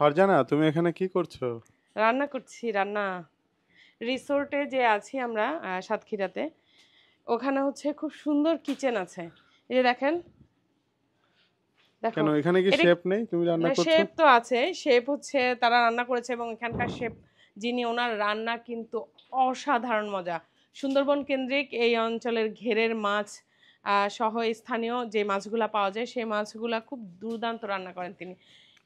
ফারজানা, তুমি এখানে কি করছো? রান্না করছি রান্না। রিসোর্টে যে আছি আমরা সাতক্ষীরাতে, ওখানে হচ্ছে খুব সুন্দর কিচেন আছে। এই যে দেখেন, দেখো কেন এখানে কি এটা। শেফ নেই, তুমি রান্না না, করছো? শেফ তো আছে, শেফ হচ্ছে তারা রান্না করেছে এবং এখানকার শেফ যিনি, ওনার রান্না কিন্তু অসাধারণ মজা। সুন্দরবন কেন্দ্রিক এই অঞ্চলের ঘেরের মাছ সহ স্থানীয় যে মাছগুলা পাওয়া যায় সেই মাছগুলা খুব দুর্দান্ত রান্না করেন তিনি।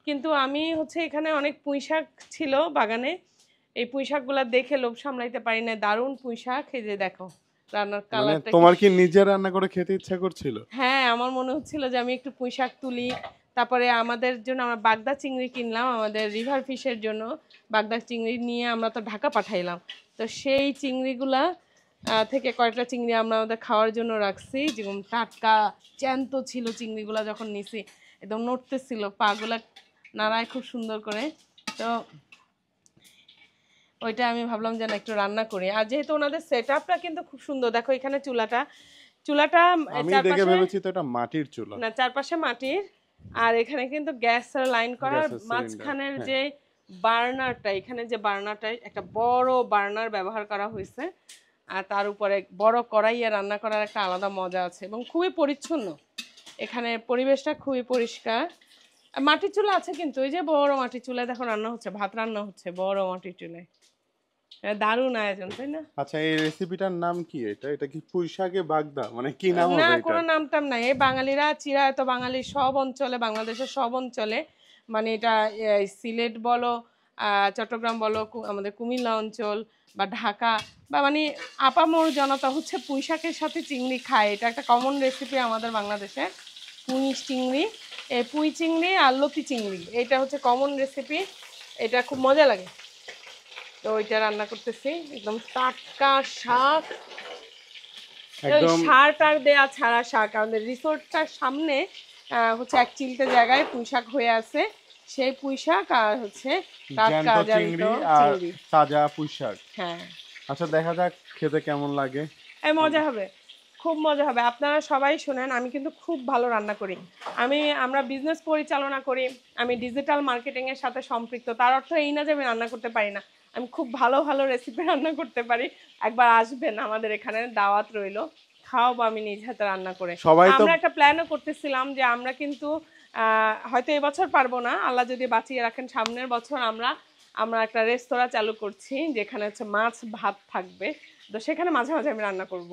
কিন্তু আমি হচ্ছে এখানে অনেক পুঁইশাক ছিল বাগানে, এই পুঁইশাকগুলা দেখে লোভ সামলাইতে পারি না। দারুণ পুঁইশাক, এই যে দেখো রান্নার মানে কালারটা কি। তোমার কি নিজে রান্না করে খেতে ইচ্ছা করছিল? হ্যাঁ, আমার মনে হচ্ছিল যে আমি একটু পুঁইশাক তুলি। তারপরে আমাদের জন্য আমরা বাগদা চিংড়ি কিনলাম, আমাদের রিভার ফিশের জন্য বাগদা চিংড়ি নিয়ে আমরা তো ঢাকা পাঠাইলাম। তো সেই চিংড়িগুলা থেকে কয়েকটা চিংড়ি আমরা আমাদের খাওয়ার জন্য রাখছি, যেরকম টাটকা জ্যান্ত ছিল চিংড়িগুলা। যখন নিছি একদম নড়তেছিল, পাগুলা নাড়ায় খুব সুন্দর করে। তো ওইটা আমি ভাবলাম যে না, একটু রান্না করি। আর যেহেতু ওনাদের সেট আপটা কিন্তু খুব সুন্দর, দেখো এখানে চুলাটা চুলাটা আমি দেখে চারপাশে, ভেবেছি তো এটা মাটির চুলা। না চারপাশে মাটির। আর এখানে কিন্তু গ্যাসের লাইন করার গ্যাসের সিলিন্ডার, মাঝখানের হ্যাঁ। যে বার্নারটা, এখানে যে বার্নারটা, একটা বড় বার্নার ব্যবহার করা হয়েছে। আর তার উপরে বড় কড়াইয়ে রান্না করার একটা আলাদা মজা আছে এবং খুবই পরিচ্ছন্ন। এখানে পরিবেশটা খুবই পরিষ্কার। আর মাটির চুলা আছে, কিন্তু ওই যে বড় মাটির চুলায় দেখো রান্না হচ্ছে, ভাত রান্না হচ্ছে বড় মাটির চুলায়। দারুণ আয়োজন, তাই না? আচ্ছা, এই রেসিপিটার নাম কি? এটা এটা কি পুঁইশাকে বাগদা, মানে কি নাম না, হবে এটা? কোনো নাম টাম নাই। এই বাঙালিরা চিরায়ত বাঙালি সব অঞ্চলে, বাংলাদেশের সব অঞ্চলে, মানে এটা সিলেট বলো, চট্টগ্রাম বলো, আমাদের কুমিল্লা অঞ্চল বা ঢাকা, বা মানে আপামর জনতা হচ্ছে পুঁই শাকের সাথে চিংড়ি খায়। এটা একটা কমন রেসিপি আমাদের বাংলাদেশে। পুঁই চিংড়ি, এই পুঁই চিংড়ি আর লতি চিংড়ি, এটা হচ্ছে কমন রেসিপি। এটা খুব মজা লাগে। তো ওইটা রান্না করতেছি, একদম টাটকা শাক। ওই একদম সার টার দেয়া ছাড়া শাক। আমাদের রিসোর্টটার সামনে হচ্ছে এক চিলতে জায়গায় পুঁইশাক হয়ে আছে, সেই পুঁইশাক আর হচ্ছে টাটকা জ্যান্ত জ্যান্ত চিংড়ি আর চিংড়ি। তাজা পুঁইশাক। হ্যাঁ, আচ্ছা, দেখা যাক খেতে কেমন লাগে। এই মজা হবে, খুব মজা হবে। আপনারা সবাই শোনেন, আমি কিন্তু খুব ভালো রান্না করি। আমরা বিজনেস পরিচালনা করি, আমি ডিজিটাল মার্কেটিং এর সাথে সম্পৃক্ত। তার অর্থ এই না যে আমি রান্না করতে পারি না, আমি খুব ভালো ভালো রেসিপি রান্না করতে পারি। একবার আসবেন, আমাদের এখানে দাওয়াত রইলো, খাওয়াবো আমি নিজ হাতে রান্না করে। সবাই তো আমরা একটা প্ল্যানও করতেছিলাম যে আমরা কিন্তু হয়তো এবছর পারবো না, আল্লাহ যদি বাঁচিয়ে রাখেন সামনের বছর আমরা আমরা একটা রেস্তোরাঁ চালু করছি, যেখানে হচ্ছে মাছ ভাত থাকবে। তো সেখানে মাঝে মাঝে আমি রান্না করব।